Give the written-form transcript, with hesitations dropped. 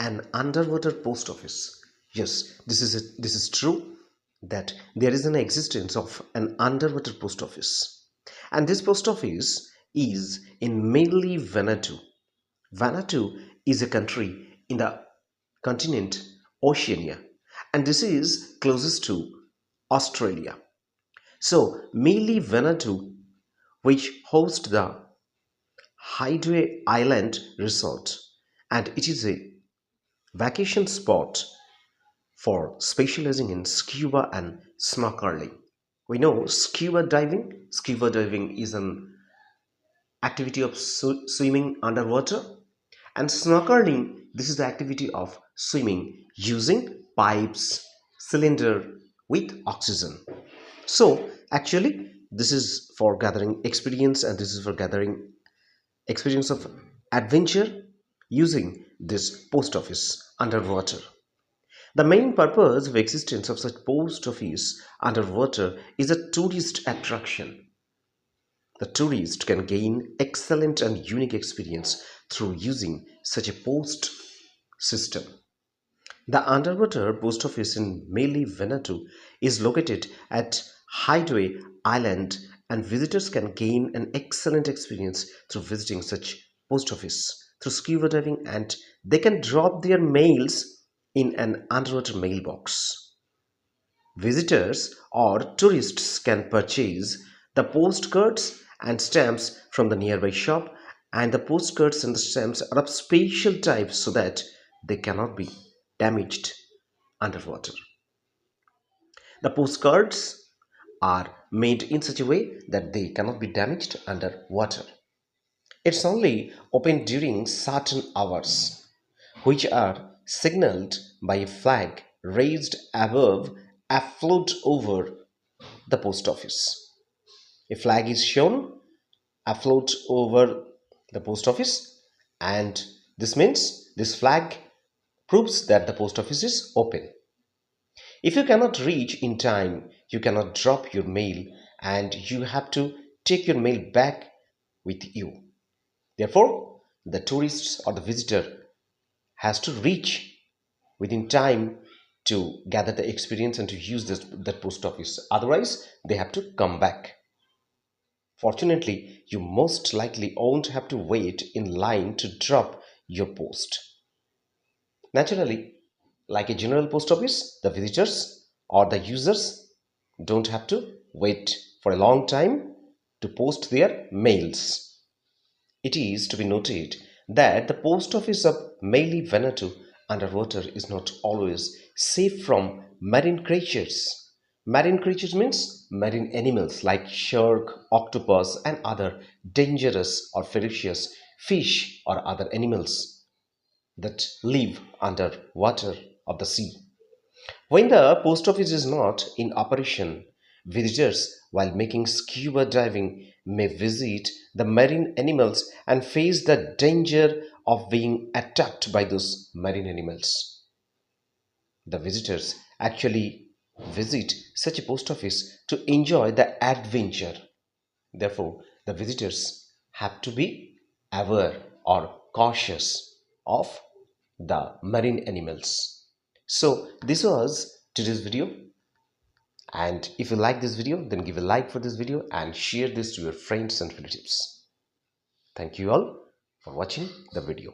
an underwater post office. Yes, this is true that there is an existence of an underwater post office. And this post office is in mainly Vanuatu. Vanuatu is a country in the continent Oceania, and this is closest to Australia. So, mainly Vanuatu, which hosts the Hideaway Island Resort, and it is a vacation spot for specializing in scuba and snorkeling. We know scuba diving. Scuba diving is an activity of swimming underwater, and snorkeling, this is the activity of swimming using pipes, cylinder with oxygen. So actually, this is for gathering experience, and this is for gathering experience of adventure using this post office underwater. The main purpose of existence of such post office underwater is a tourist attraction. The tourist can gain excellent and unique experience through using such a post system. The underwater post office in Meli Vanuatu is located at Hideaway Island, and visitors can gain an excellent experience through visiting such post office through scuba diving, and they can drop their mails in an underwater mailbox. Visitors or tourists can purchase the postcards and stamps from the nearby shop, and the postcards and the stamps are of special type so that they cannot be damaged underwater. The postcards are made in such a way that they cannot be damaged underwater. It's only open during certain hours, which are signaled by a flag raised above afloat over the post office. A flag is shown afloat over the post office, and this means this flag proves that the post office is open. If you cannot reach in time, you cannot drop your mail, and you have to take your mail back with you. Therefore, the tourist or the visitor has to reach within time to gather the experience and to use that post office. Otherwise, they have to come back. Fortunately, you most likely won't have to wait in line to drop your post. Naturally, like a general post office, the visitors or the users don't have to wait for a long time to post their mails. It is to be noted that the post office of Meili Vanuatu underwater is not always safe from marine creatures. Marine creatures means marine animals like shark, octopus, and other dangerous or ferocious fish or other animals that live under water of the sea. When the post office is not in operation, visitors, while making scuba diving, may visit the marine animals and face the danger of being attacked by those marine animals. The visitors actually visit such a post office to enjoy the adventure. Therefore, the visitors have to be aware or cautious of the marine animals. So, this was today's video, and if you like this video, then give a like for this video and share this to your friends and relatives. Thank you all for watching the video.